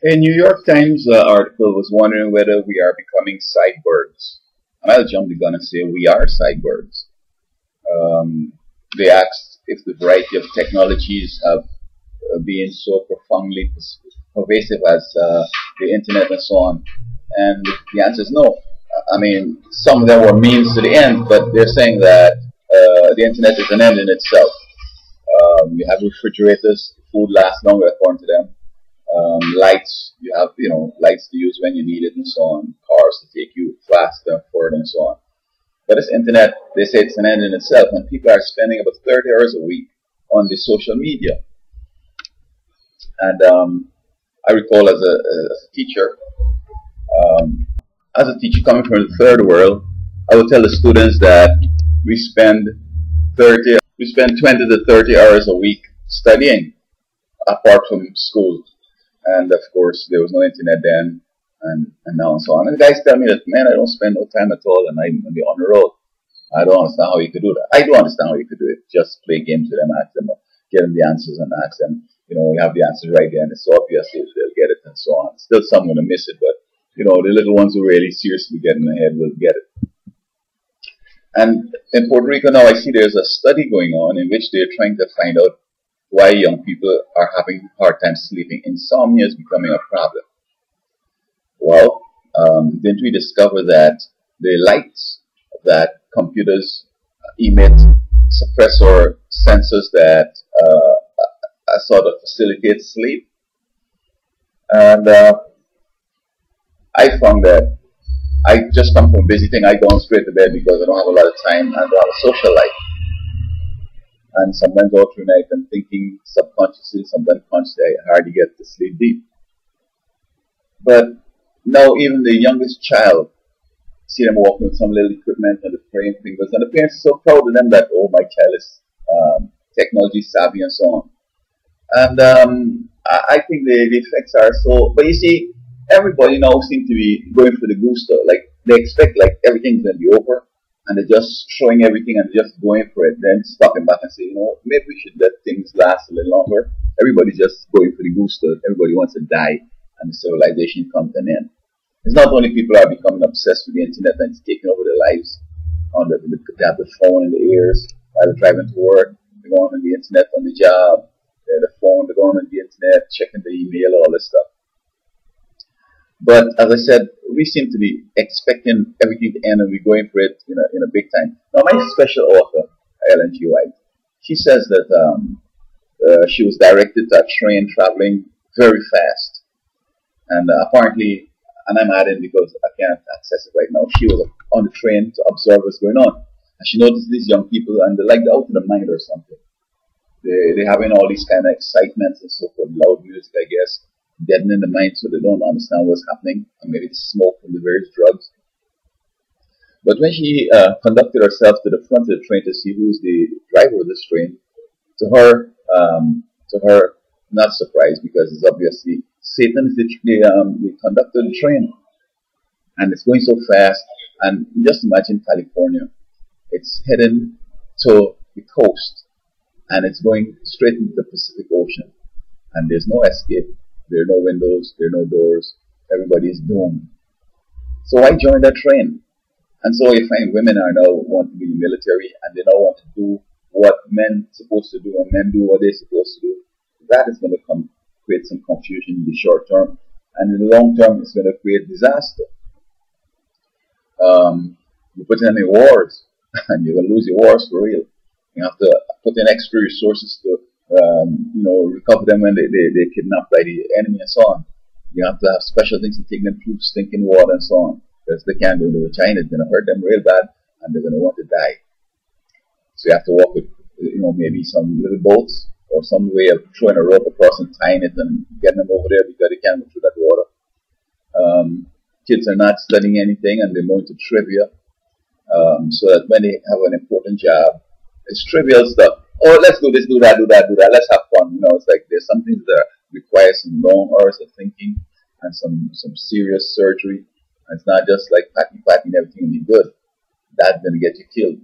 A New York Times article was wondering whether we are becoming cyborgs. And I'll jump the gun and say we are cyborgs. Um, they asked if the variety of technologies have been so profoundly pervasive as the internet and so on. And the answer is no. I mean, some of them were means to the end, but they're saying that the internet is an end in itself. You have refrigerators, food lasts longer according to them. Lights, you have lights to use when you need it and so on. Cars to take you faster and further and so on. But this internet, they say it's an end in itself, and people are spending about 30 hours a week on the social media. And I recall as a teacher, coming from the third world, I would tell the students that we spend 20 to 30 hours a week studying, apart from school. And of course, there was no internet then, and now and so on. And the guys tell me that, man, I don't spend no time at all, and I'm on the road. I don't understand how you could do that. I do understand how you could do it. Just play games with them, ask them, get them the answers, and ask them, we have the answers right there, and it's obvious if they'll get it, and so on. Still, some going to miss it, but the little ones who really seriously get in ahead will get it. And in Puerto Rico now, I see there's a study going on in which they're trying to find out why young people are having a hard time sleeping. Insomnia is becoming a problem. Well, didn't we discover that the lights that computers emit suppressor sensors that sort of facilitate sleep? And I found that I just come from visiting. I go on straight to bed because I don't have a lot of time and I don't have a social life. And sometimes all through the night I'm thinking subconsciously, sometimes consciously, I hardly get to sleep deep. But now even the youngest child, see them walking with some little equipment and the praying fingers, and the parents are so proud of them that, oh, my child is technology savvy and so on. And I think the effects are so, but you see, everybody now seems to be going for the gusto. Like, they expect like everything's going to be over, and they're just throwing everything and just going for it, then stopping back and saying, maybe we should let things last a little longer. Everybody's just going for the gusto. Everybody wants to die, and the civilization comes to an end. It's not only people are becoming obsessed with the internet and it's taking over their lives. They have the phone in the ears while they're driving to work. They're going on the internet on the job. They're the phone. They're going on the internet, checking the email, all this stuff. But as I said, we seem to be expecting everything to end, and we're going for it in a big time. Now, my special author, Ellen G. White, she says that she was directed to a train traveling very fast, and apparently, and I'm adding because I can't access it right now, she was on the train to observe what's going on, and she noticed these young people, and they're like out of the mind or something. They're having all these kind of excitements and so forth, loud music, I guess, deadening the mind so they don't understand what's happening, and maybe the smoke from the various drugs. But when she conducted herself to the front of the train to see who's the driver of this train, to her, not surprised, because it's obviously Satan is the conductor of the train, and it's going so fast. And just imagine California; it's heading to the coast, and it's going straight into the Pacific Ocean, and there's no escape. There are no windows, there are no doors, everybody's doomed. So I joined that train. And so you find women are now want to be in the military, and they now want to do what men are supposed to do, and men do what they're supposed to do. That is going to create some confusion in the short term, and in the long term it's going to create disaster. You put in any wars, and you're going to lose your wars for real. You have to put in extra resources to recover them when they're kidnapped by the enemy and so on. You have to have special things to take them through stinking water and so on, because they can't go into the vagina. It's going to hurt them real bad, and they're going to want to die. So you have to walk with, maybe some little boats or some way of throwing a rope across and tying it and getting them over there because they can't go through that water. Kids are not studying anything, and they're going to trivia, so that when they have an important job, it's trivial stuff. Oh, let's do this, do that, do that, do that. Let's have fun. It's like there's some things that require some long hours of thinking and some serious surgery. And it's not just like patting everything will be good. That's going to get you killed.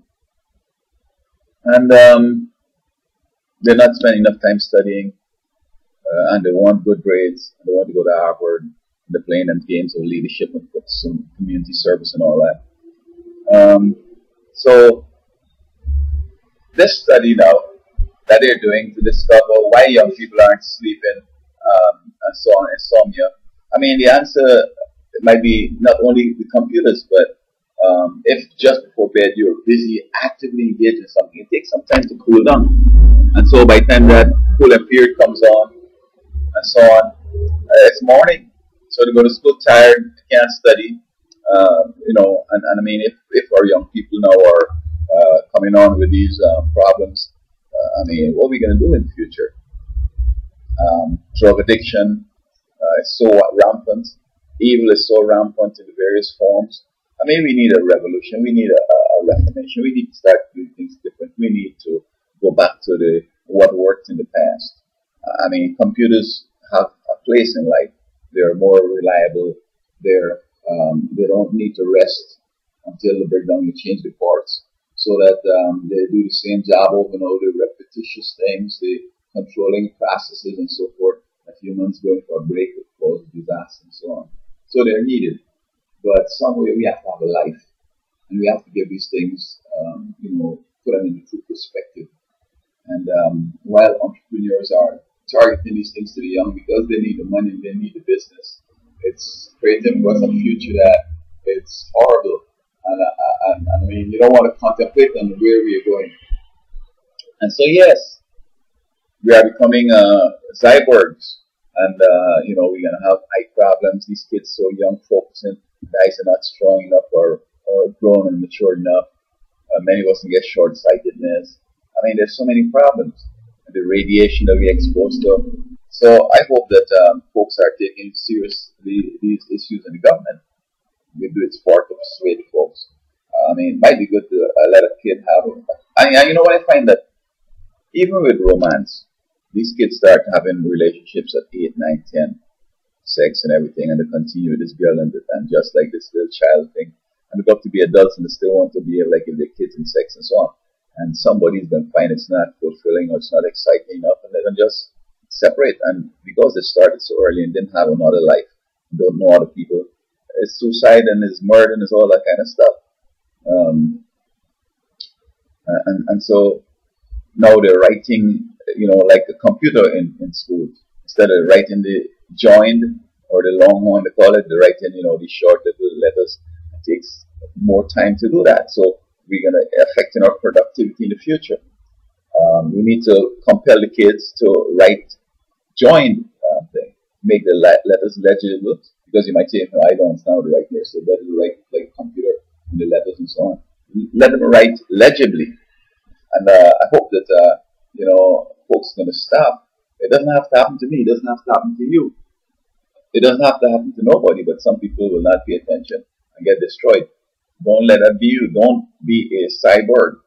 And they're not spending enough time studying. and they want good grades, and they want to go to Harvard, and they're playing them games of leadership and some community service and all that. So this study now that they're doing to discover why young people aren't sleeping and so on, insomnia. I mean, the answer might be not only the computers, but if just before bed you're busy, actively engaged in something, it takes some time to cool down. And so by the time that cooling period comes on and so on, it's morning. So they go to school tired, they can't study. And I mean, if our young people now are coming on with these problems, I mean, what are we going to do in the future? Drug addiction is so rampant. Evil is so rampant in the various forms. I mean, we need a revolution. We need a reformation. We need to start doing things different. We need to go back to what worked in the past. I mean, computers have a place in life. They're more reliable. They don't need to rest until they break down. You change the parts so that they do the same job over and over, the repetitious things, the controlling processes and so forth. That humans going for a break would cause disaster and so on. So they're needed, but somewhere we have to have a life, and we have to give these things, put them in the true perspective. And while entrepreneurs are targeting these things to the young because they need the money and they need the business, it's creating for us a future that it's horrible. And I mean, you don't want to contemplate on where we are going. And so, yes, we are becoming cyborgs. And, we're going to have eye problems. These kids so young, focusing, the eyes are not strong enough or grown and mature enough. Many of us can get short-sightedness. I mean, there's so many problems. The radiation that we exposed to. So I hope that folks are taking seriously these issues in the government. We do its part to persuade folks. I mean, it might be good to let a kid have it. You know what I find that even with romance, these kids start having relationships at 8, 9, 10, sex and everything, and they continue with this girl and just like this little child thing. And they go up to be adults and they still want to behave like if they're kids and sex and so on. And somebody's going to find it's not fulfilling or it's not exciting enough, and they're going to just separate. And because they started so early and didn't have another life, don't know other people, it's suicide and it's murder and it's all that kind of stuff. And so now they're writing, like a computer in school. Instead of writing the joined or the longhorn, they call it, they're writing, the short little letters. It takes more time to do that. So we're going to affect our productivity in the future. We need to compel the kids to write joined thing, make the letters legible, because you might say, no, I don't know how to write here, so better to write like a computer in the letters and so on. Let them write legibly. And I hope that, folks are going to stop. It doesn't have to happen to me. It doesn't have to happen to you. It doesn't have to happen to nobody, but some people will not pay attention and get destroyed. Don't let that be you. Don't be a cyborg.